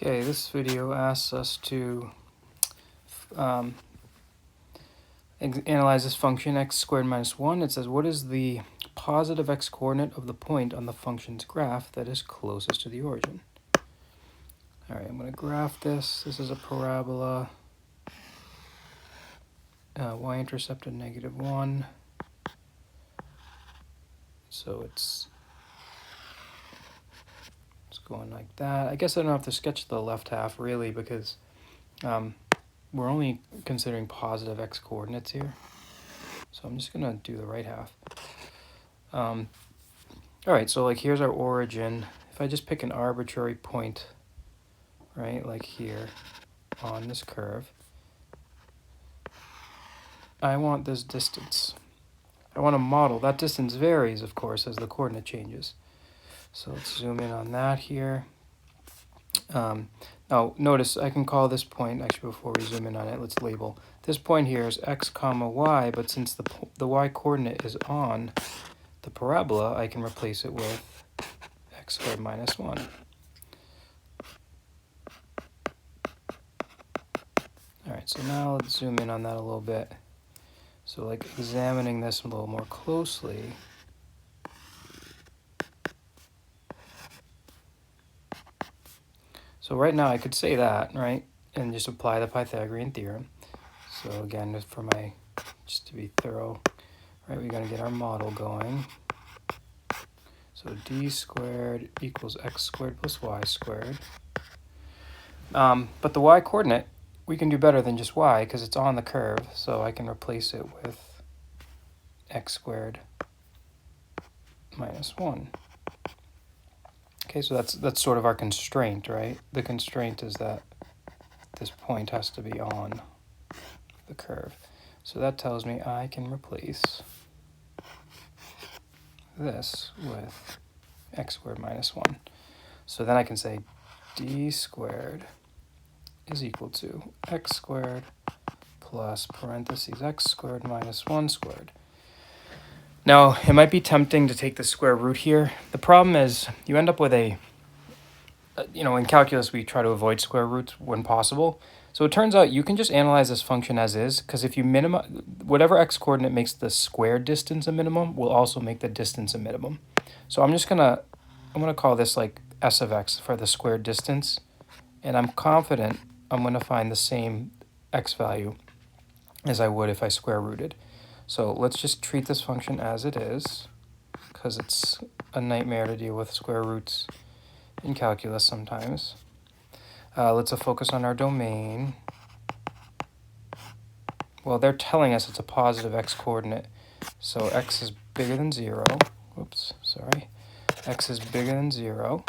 Okay, this video asks us to um, analyze this function x squared minus 1. It says, what is the positive x-coordinate of the point on the function's graph that is closest to the origin? All right, I'm going to graph this. This is a parabola, y-intercept of -1. So it's going like that. I guess I don't have to sketch the left half really because we're only considering positive x-coordinates here. So I'm just going to do the right half. All right, so like here's our origin. If I just pick an arbitrary point, right, like here on this curve, I want this distance. I want to model. That distance varies, of course, as the coordinate changes. So let's zoom in on that here. Now, notice I can call this point, actually before we zoom in on it, let's label. This point here is x comma y, but since the y coordinate is on the parabola, I can replace it with x squared minus 1. All right, so now let's zoom in on that a little bit. So like examining this a little more closely, so right now I could say that, right, and just apply the Pythagorean theorem. So again, just to be thorough, right, we're going to get our model going. So d squared equals x squared plus y squared. But the y coordinate, we can do better than just y because it's on the curve, so I can replace it with x squared minus 1. Okay, so that's sort of our constraint, right? The constraint is that this point has to be on the curve. So that tells me I can replace this with x squared minus 1. So then I can say d squared is equal to x squared plus parentheses x squared minus 1 squared. Now, it might be tempting to take the square root here. The problem is you end up with in calculus we try to avoid square roots when possible. So it turns out you can just analyze this function as is, because if you minimize, whatever x-coordinate makes the squared distance a minimum will also make the distance a minimum. So I'm gonna call this like s of x for the squared distance, and I'm confident I'm gonna find the same x value as I would if I square rooted. So let's just treat this function as it is, because it's a nightmare to deal with square roots in calculus sometimes. Let's focus on our domain. Well, they're telling us it's a positive x-coordinate, so x is bigger than 0. Whoops, sorry. X is bigger than 0.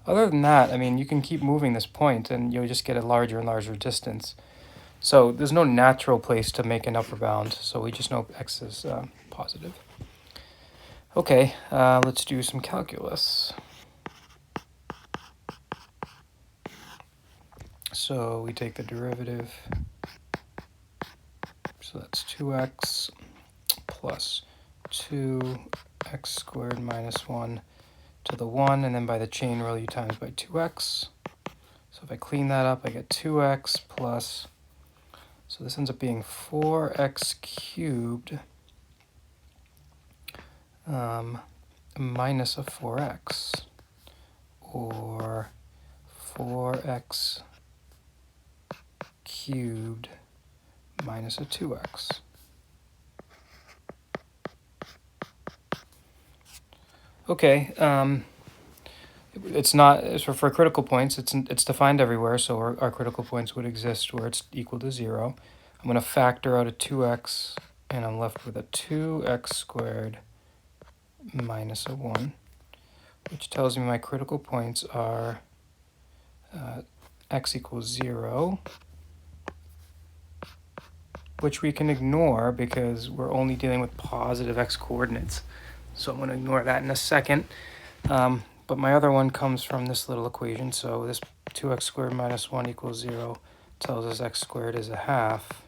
Other than that, I mean, you can keep moving this point and you'll just get a larger and larger distance. So there's no natural place to make an upper bound, so we just know x is positive. Okay, let's do some calculus. So we take the derivative, so that's 2x plus 2x squared minus 1 to the 1, and then by the chain rule you times by 2x. So if I clean that up, I get 2x plus, so this ends up being 4x cubed minus a 4x, or 4x cubed minus a 2x. Okay, it's not, for critical points, it's defined everywhere, so our critical points would exist where it's equal to 0. I'm going to factor out a 2x, and I'm left with a 2x squared minus a 1, which tells me my critical points are x equals 0, which we can ignore because we're only dealing with positive x-coordinates. So I'm going to ignore that in a second. But my other one comes from this little equation. So this 2x squared minus 1 equals 0 tells us x squared is a half,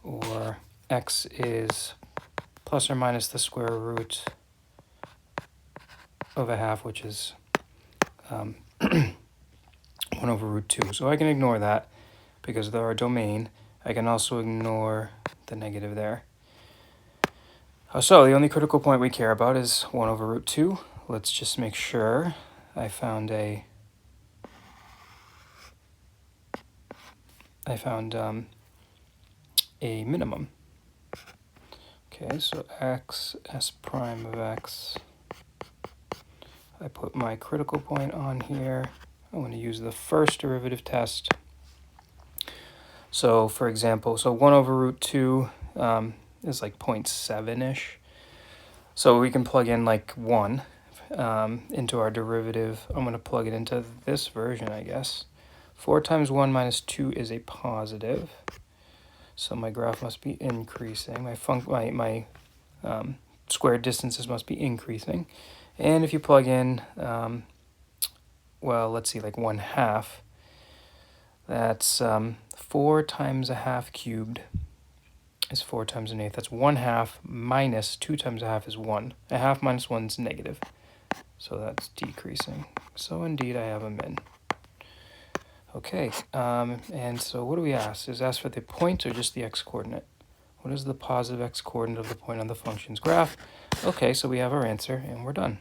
or x is plus or minus the square root of a half, which is 1 over root 2. So I can ignore that because they're our domain. I can also ignore the negative there. So the only critical point we care about is 1 over root 2. Let's just make sure I found a minimum. Okay, so x, s prime of x. I put my critical point on here. I'm going to use the first derivative test. So for example, so 1 over root 2 is like 0.7-ish. So we can plug in like 1 into our derivative. I'm going to plug it into this version, I guess. 4 times 1 minus 2 is a positive. So my graph must be increasing. My squared distances must be increasing. And if you plug in, well, let's see, like 1/2, that's 4 times a half cubed is 4 times an eighth. That's 1/2 minus 2 times a half is 1. A half minus 1 is negative. So that's decreasing. So indeed, I have a min. Okay, and so what do we ask? Is ask for the point or just the x-coordinate? What is the positive x-coordinate of the point on the function's graph? Okay, so we have our answer, and we're done.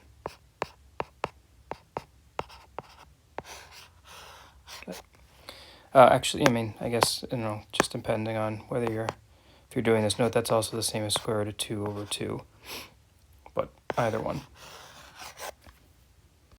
Actually, I mean, I guess, just depending on whether if you're doing this, note that's also the same as square root of 2 over 2, but either one.